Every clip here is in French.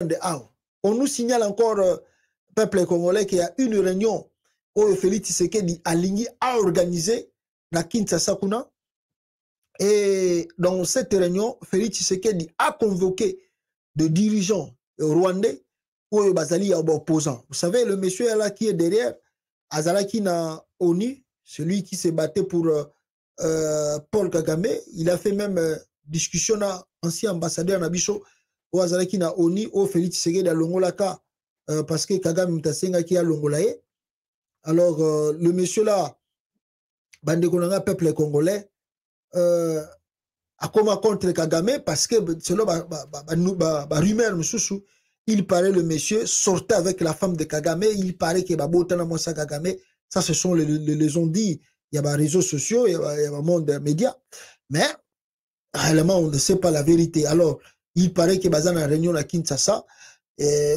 On nous signale encore, peuple congolais, qu'il y a une réunion où Félix Tshisekedi a organisé na Kinshasa kuna. Et dans cette réunion, Félix Tshisekedi a convoqué des dirigeants rwandais ou bazali opposants. Vous savez, le monsieur là qui est derrière, Azalaki na ONU, celui qui s'est battu pour Paul Kagame, il a fait même discussion à ancien ambassadeur Nabiso, ou Azalaki na ONU, ou Félix Tshisekedi à Longolaka, parce que Kagame Mtasenga qui a Longolaye. Alors, le monsieur là, Bande Konanga, peuple congolais, a comme contre Kagame, parce que selon rumeur, il paraît le monsieur sortait avec la femme de Kagame, il paraît que Babotana Mosa Kagame, ça ce sont les on-dit, il y a des réseaux sociaux, il y a un monde des médias, mais réellement on ne sait pas la vérité. Alors, il paraît que Bazan a réunion à Kinshasa,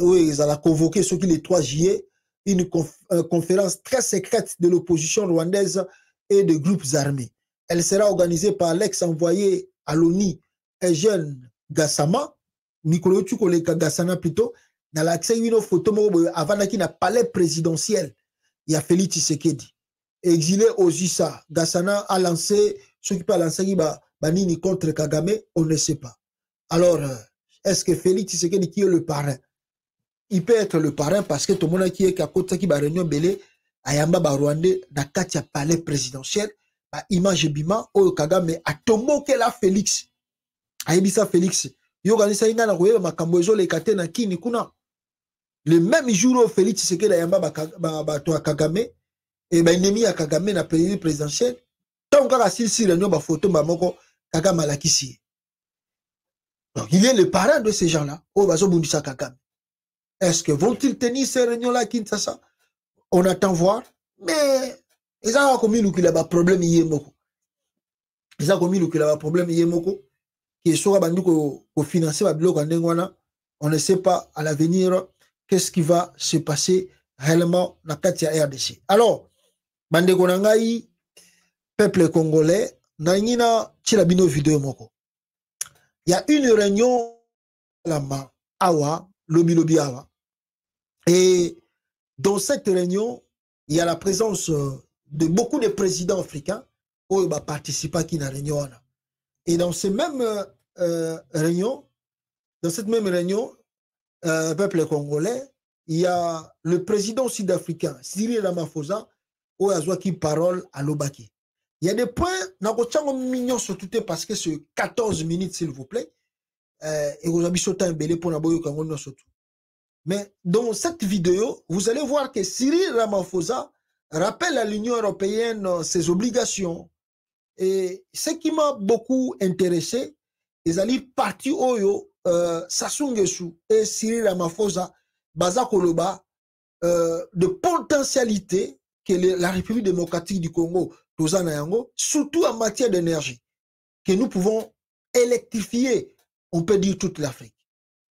où ils ont convoqué ce qui le 3 juillet, une conférence très secrète de l'opposition rwandaise et de groupes armés. Elle sera organisée par l'ex-envoyé à l'ONU, Eugène Gassama, Nicolas Tchoukoleka Gassana plutôt, dans l'accès une photo avant qu'il n'a palais présidentiel. Il y a Félix Tshisekedi. Exilé aux USA, Gassana a lancé, ce qui peut lancer Banini contre Kagame, on ne sait pas. Alors, est-ce que Félix Tshisekedi qui est le parrain? Il peut être le parrain parce que tout le monde qui est à côté qui va réunion belé, Ayamba Rwandais, dans le palais présidentiel, image bima, Oyo Kagame, a tombé que la Félix. Aïbisa Félix. Yo ganisa inga na roye makambozo le kate na kini kuna. Le même jour où Félix Tshisekedi Ayamba to Kagame, et ennemi à Kagame na pays présidentiel, tant qu'on a si réunion ba photo ba moko Kagame la kisi. Donc il est le parrain de ces gens-là. Oh bazo bundisa Kagame. Est-ce que vont-ils tenir ces réunions-là à Kinshasa? On attend voir. Mais ils ont commis le problème hier moko. Ils ont commis le problème hier moko. Qui sera bandu ko financer ba biloko ndengwana. On ne sait pas à l'avenir qu'est-ce qui va se passer réellement dans la RDC. Alors, bande konangai peuple congolais nangina chilabino vidéo moko. Il y a une réunion là-bas awa lobi awa. Et dans cette réunion, il y a la présence de beaucoup de présidents africains qui participent à la réunion. Et dans ces mêmes réunions, peuple congolais, il y a le président sud-africain, Cyril Ramaphosa, qui a parole à l'Obaki. Il y a des points, mignon surtout parce que c'est 14 minutes, s'il vous plaît. Et vous avez sauté un belé pour la surtout. Mais dans cette vidéo, vous allez voir que Cyril Ramaphosa rappelle à l'Union européenne ses obligations. Et ce qui m'a beaucoup intéressé, ils allaient partir Oyo, Sassou Nguesso et Cyril Ramaphosa, Baza Koloba, de potentialité que la République démocratique du Congo, surtout en matière d'énergie, que nous pouvons électrifier, on peut dire toute l'Afrique,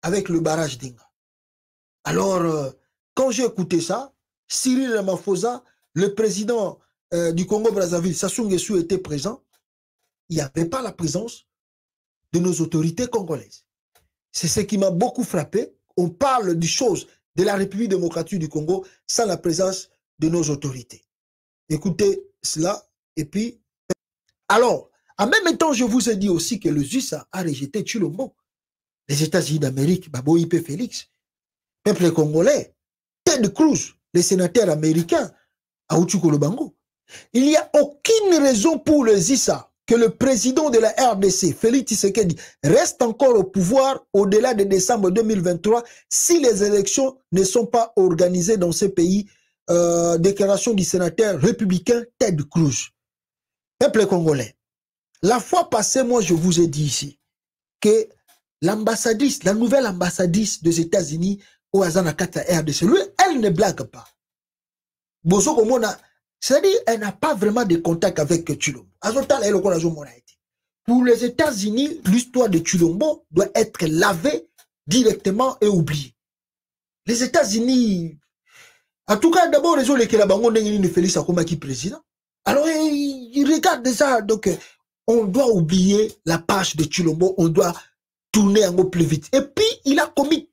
avec le barrage d'Inga. Alors, quand j'ai écouté ça, Cyril Ramaphosa, le président du Congo-Brazzaville, Sassou Nguesso était présent. Il n'y avait pas la présence de nos autorités congolaises. C'est ce qui m'a beaucoup frappé. On parle des choses de la République démocratique du Congo sans la présence de nos autorités. Écoutez cela. Et puis, alors, en même temps, je vous ai dit aussi que le ZUSA a rejeté Tshilombo. Les États-Unis d'Amérique, Babo Ipe Félix, peuple congolais, Ted Cruz, les sénateurs américains, Aouchouko Lobango. Il n'y a aucune raison pour le ZISA que le président de la RDC, Félix Tshisekedi, reste encore au pouvoir au-delà de décembre 2023 si les élections ne sont pas organisées dans ce pays. Déclaration du sénateur républicain Ted Cruz. Peuple congolais, la fois passée, moi je vous ai dit ici que l'ambassadrice, la nouvelle ambassadrice des États-Unis au Azanakata RDC, lui, elle ne blague pas. Bozo Komona, c'est-à-dire, elle n'a pas vraiment de contact avec Tshilombo. Pour les États-Unis, l'histoire de Tshilombo doit être lavée directement et oubliée. Les États-Unis, en tout cas, d'abord, les autres qui la bango ne Félix Akoma qui président. Alors, ils regardent ça. Donc, on doit oublier la page de Tshilombo. On doit tourner un peu plus vite. Et puis, il a commis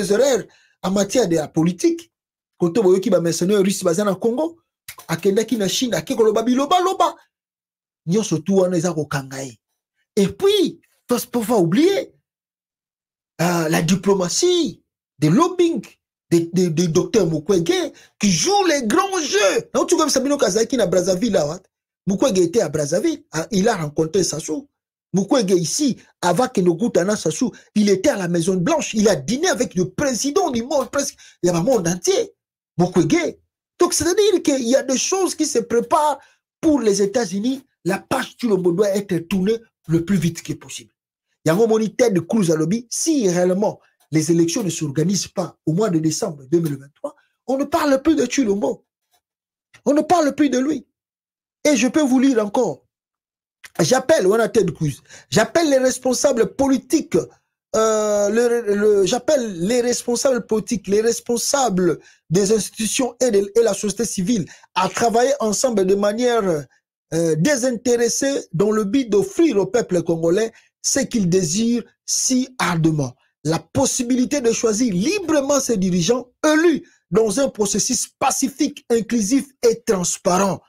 des erreurs en matière de la politique. Côté boyoki ba mercenaire russe bazana Congo, akendaki na Chine, akekoloba biloba loba. Nyonso tout wana eza kokangaye. Et puis, il ne faut pas oublier la diplomatie, des lobbying, des docteurs Mukwege qui jouent les grands jeux. Quand tu vois Sabino Kazaki à Brazzaville, Mukwege était à Brazzaville, il a rencontré Sassou. Mukwege ici, avant que Nogutana Sassou, il était à la Maison Blanche, il a dîné avec le président du monde, presque, il y a le monde entier. Mukwege. Donc, c'est-à-dire qu'il y a des choses qui se préparent pour les États-Unis. La page Tulombo doit être tournée le plus vite que possible. Il y a un moniteur de Cruz à lobby. Si réellement les élections ne s'organisent pas au mois de décembre 2023, on ne parle plus de Tulombo. On ne parle plus de lui. Et je peux vous lire encore. J'appelle Cruz. J'appelle les responsables politiques. J'appelle les responsables politiques, les responsables des institutions et la société civile à travailler ensemble de manière désintéressés dans le but d'offrir au peuple congolais ce qu'il désire si ardemment. La possibilité de choisir librement ses dirigeants élus dans un processus pacifique, inclusif et transparent.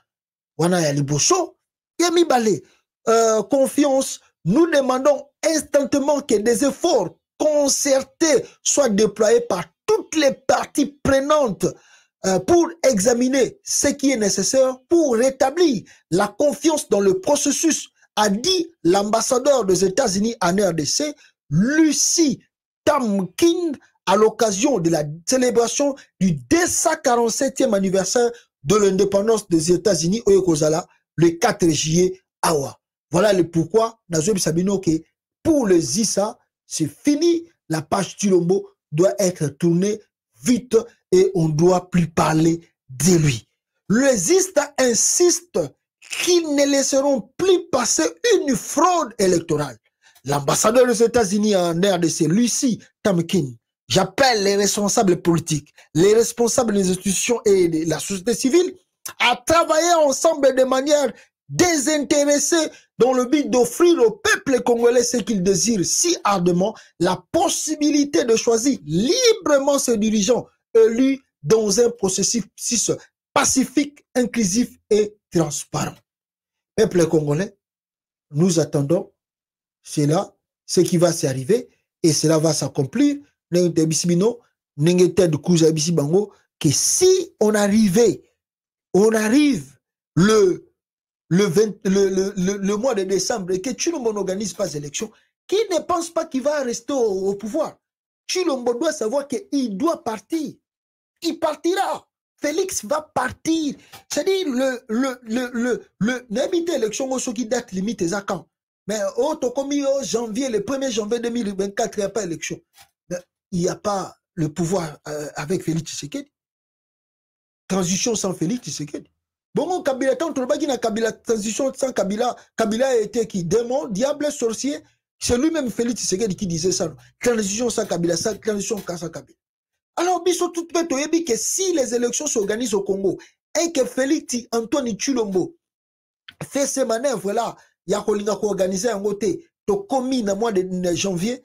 Wana ya liboso, Yemi Balé, confiance, nous demandons instantanément que des efforts concertés soient déployés par toutes les parties prenantes pour examiner ce qui est nécessaire pour rétablir la confiance dans le processus, a dit l'ambassadeur des États-Unis en RDC, Lucie Tamkin, à l'occasion de la célébration du 247e anniversaire de l'indépendance des États-Unis au Yokozala, le 4 juillet Awa. Voilà le pourquoi, Nazobi Sabino, que pour le ZISA, c'est fini, la page Tulombo doit être tournée vite et on ne doit plus parler de lui. Le ZISTA insiste qu'ils ne laisseront plus passer une fraude électorale. L'ambassadeur des États-Unis en RDC, Lucie Tamkin, j'appelle les responsables politiques, les responsables des institutions et de la société civile à travailler ensemble de manière désintéressée dans le but d'offrir au peuple congolais ce qu'il désire si ardemment, la possibilité de choisir librement ses dirigeants élus dans un processus pacifique, inclusif et transparent. Peuple congolais, nous attendons cela, ce qui va s'arriver et cela va s'accomplir que si on arrive le mois de décembre et que Tshilombo n'organise pas d'élection, qui ne pense pas qu'il va rester au pouvoir? Tshilombo doit savoir qu'il doit partir. Il partira. Félix va partir. C'est-à-dire, n'habiter l'élection, ce qui date limite, c'est quand? Mais au janvier, le 1er janvier 2024, il n'y a pas d'élection. Il n'y a pas le pouvoir avec Félix Tshisekedi. Transition sans Félix Tshisekedi. Bon, Kabila, tant que na Kabila, transition sans Kabila, Kabila a été qui? Démon, diable, sorcier. C'est lui-même Félix Tshisekedi qui disait ça. Transition sans Kabila, transition sans Kabila. Alors, biso tout peut te que si les élections s'organisent au Congo et que Félix Antoine Tshilombo fait ces manœuvres-là, il y a organisé un côté, to commis dans le mois de janvier,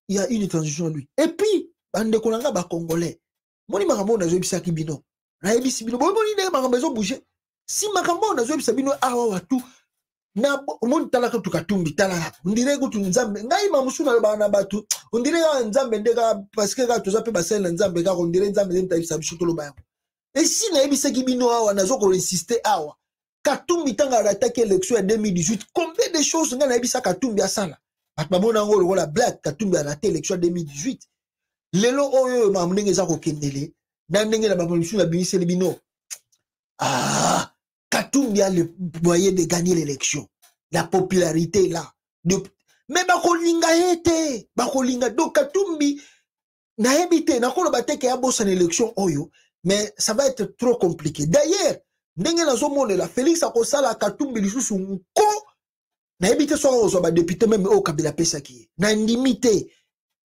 il y a une transition lui. Et puis, bande konanga ba congolais. Moni makambo na zoebisa kibino. Na ebisi bino. Moni ne makambo zo bouger. Si makambo na zoebisa bino awa watu na moni talaka tukatumbi talaka. Ndire kutu nzambe. Ngai mamusu na bana batu. Ndire nzambe ndeka parce que ga toza pe basela nzambe ga ndire nzambe nta bisa bishuto lo ba. Et si na ebisa kibino awa na zo ko insister awa. Katumbi tanga attaquer l'élection en 2018. Combien de choses nga na ebisa Katumbi asala? Atmamona ngolo la black Katumbi a raté l'élection 2018. Lelo oyo mamnenge za ko kendele na ndenge na bapolisi na binise libino. Ah, Katumbi a le moyen de gagner l'élection. La popularité est là. Mais bakolinga ete, bakolinga donc Katumbi na habité na ko bateke ya bossa l'élection oyo, mais ça va être trop compliqué. D'ailleurs, ndenge na zo mona la Félix akosala Katumbi lisusu nko na habité so ba député même au Kabila pesa ki. Na limité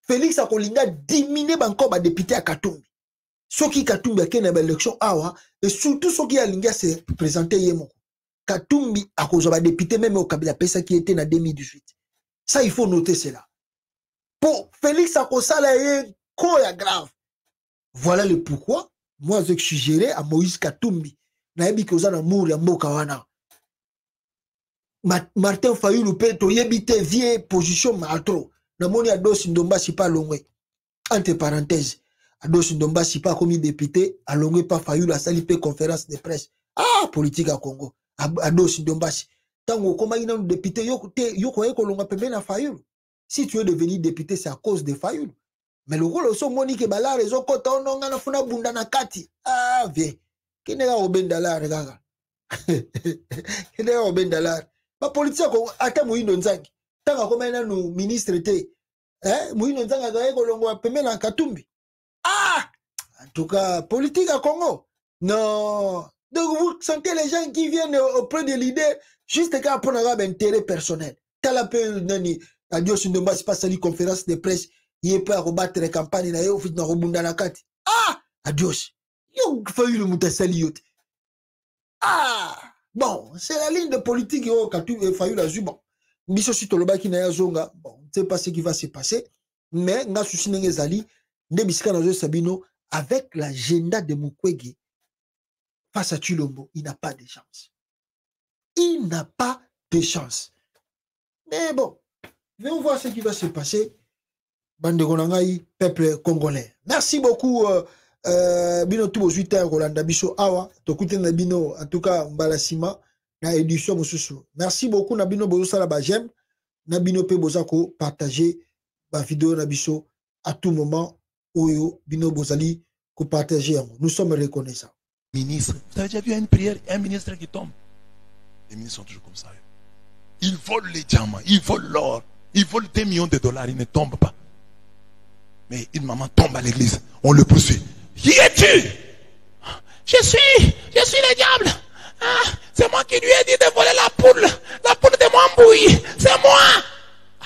Félix Akolinga diminué encore ba député à Katumbi. Ceux qui Katumbi a ken na élection awa et surtout ceux qui a linga se présenter yemo. Katumbi a cause ba député même au Kabila pesa qui était en 2018. Ça il faut noter cela. Pour Félix Akosala quoi grave. Voilà le pourquoi. Moi, je suggérais à Moïse Katumbi. Naebi koza na mouri ya mboka wana. Martin Fayulu pe to yebite vie position maltro. Na moni Ados Ndombasi pas longwe. Entre parenthèses. Ados Ndombasi pas comme député, a longwe pas Fayulu a sali pe conférence de presse. Ah, politique à Congo. Ados Ndombasi. Tango koma ina député yoko eko longa pembe na Fayulu. Si tu es devenu député, c'est à cause de Fayulu. Mais le rôle aussi monique bala raison kota ononga na funa bunda na kati. Ah, viens. Kenega oben dollar gaga. Kenega oben dollar. Ma politique ko ata Moïno Nzangi. Tanga koma na no ministre te. Moïno Nzanga ga eko longo pembe na Katumbi. Ah! En tout cas, politique à Congo. Non. Donc vous sentez les gens qui viennent auprès des leaders juste quand pour avoir un intérêt personnel. Tel un peu nani Adios Ndombasi pas sali conférence de presse, il est pas rebattre la campagne na yo fit na robunda na kati. Ah, adios. Yo fayu le mutasali yote. Ah, bon, c'est la ligne de politique yo Katumbi fayu la zu bon. Biso si tolobaki na ya zonga, bon, on ne sait pas ce qui va se passer, mais nga souci nenge zali ndebisika na zo Sabino avec l'agenda de Mukwege face à Chilombo, il n'a pas de chance. Il n'a pas de chance. Mais bon, venons voir ce qui va se passer. Bande Gonangaï, peuple congolais. Merci beaucoup. Bino tout aux 8 heures, Rolanda Biso Awa. Tokute na Bino, en tout cas, Mbalasima, na édition Mosusu. Merci beaucoup, Nabino Bozosa la Bajem. Nabino Pe Bozako, partager ma vidéo Nabiso à tout moment. Oyo, Bino Bozali, que partager. Nous sommes reconnaissants. Ministre, vous avez déjà vu une prière, un ministre qui tombe? Les ministres sont toujours comme ça. Ils volent les diamants, ils volent l'or, ils volent des millions de dollars, ils ne tombent pas. Mais une maman tombe à l'église, on le poursuit. Qui es-tu? Je suis le diable. Ah, c'est moi qui lui ai dit de voler la poule de Mambouy. C'est moi. Ah.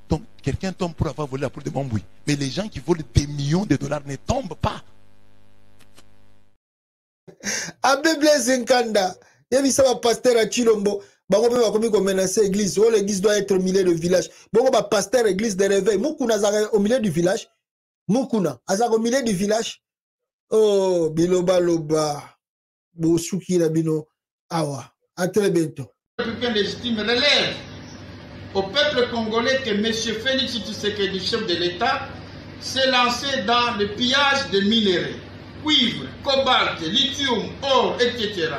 Donc, quelqu'un tombe pour avoir volé la poule de Mambouy. Mais les gens qui volent des millions de dollars ne tombent pas. Abbé Blaise Nkanda, il y a un pasteur à Chilombo. Bango pe bakomi ko menacer l'église. Oh, l'église doit être au milieu du village. Bongo ba pasteur église de réveil. Mukuna azaka au milieu du village. Mukuna azaka au milieu du village. Oh, biloba loba. Bosuki la bino awa. À très bientôt. Le peuple légitime relève au peuple congolais que M. Félix Tshisekedi, chef de l'État, s'est lancé dans le pillage de minerais, cuivre, cobalt, lithium, or, etc.,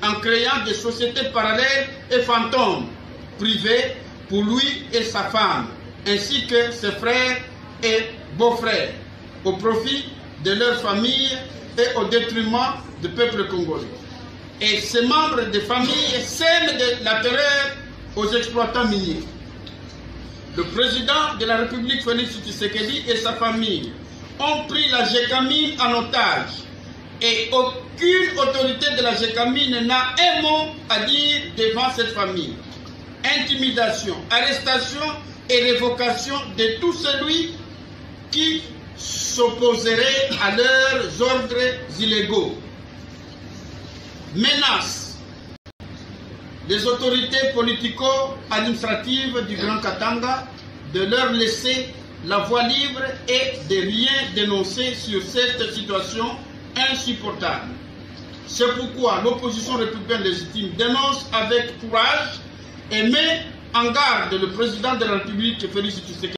en créant des sociétés parallèles et fantômes privées pour lui et sa femme, ainsi que ses frères et beaux-frères, au profit de leur famille et au détriment du peuple congolais. Et ces membres de famille sèment de la terreur aux exploitants miniers. Le président de la République, Félix Tshisekedi, et sa famille ont pris la Gécamine en otage. Et aucune autorité de la Gécamine n'a un mot à dire devant cette famille. Intimidation, arrestation et révocation de tout celui qui s'opposerait à leurs ordres illégaux. Menace. Les autorités politico-administratives du Grand Katanga de leur laisser la voie libre et de rien dénoncer sur cette situation insupportable. C'est pourquoi l'opposition républicaine légitime dénonce avec courage et met en garde le président de la République, Félix Tshisekedi.